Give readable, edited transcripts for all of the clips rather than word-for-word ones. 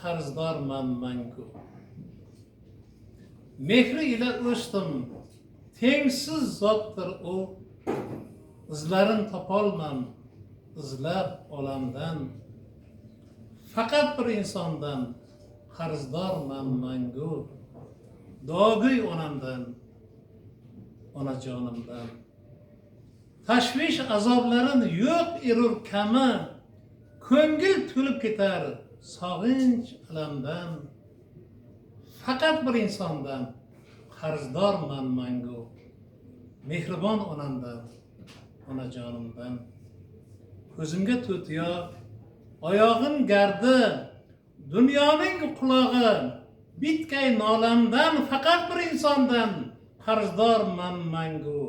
qarzdorman mangu. Mehri ila o'sdim, tengsiz zotdir u. Izlarin topolman, izlab olamdan. Faqat bir insondan qarzdorman mangu. Dogiy onamdan, onajonimdan. Tashvish azoblarin yo'q erur kami, ko'ngil to'lib ketar sog'inch alamdan. Faqat bir insondan qarzdorman mangu. Mehribon onamdan, onajonimdan. Ko'zimga to'tiyo, oyog'im gardi, dunyoning qulog'i, bitkay nolamdan. Faqat bir insondan qarzdorman mangu.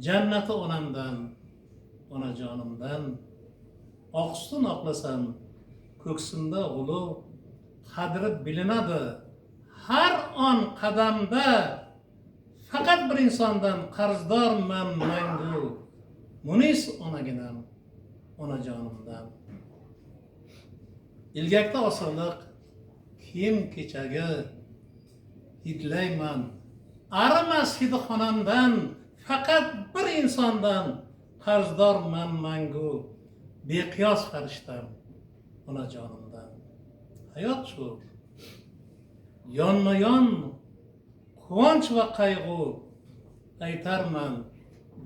Jannati onamdan, onajonimdan. Oqsutun oqlasam, ko'ksimda ulug' qadri bilinadi har on qadamda. Faqat bir insondan qarzdorman mangu. Munis onaginam, onajonimdan. Ilgakda osiliq, kiyim kechagi hidlayman. Arimas hidi xonamdan. Faqat bir insondan qarzdorman mangu. Beqiyos farishtam, onajonimdan. Hayot shu. Yonma-yon quvonch va qayg'u aytarman.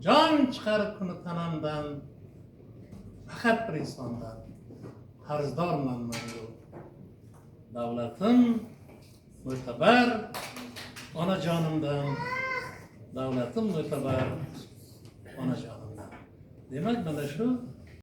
Jon chiqarib kuni tanamdan. Faqat bir insondan qarzdorman mangu. Davlatim mo'tabar, onajonimdan. Davlatim mo'tabar, onajonimdan. Demak, mana shu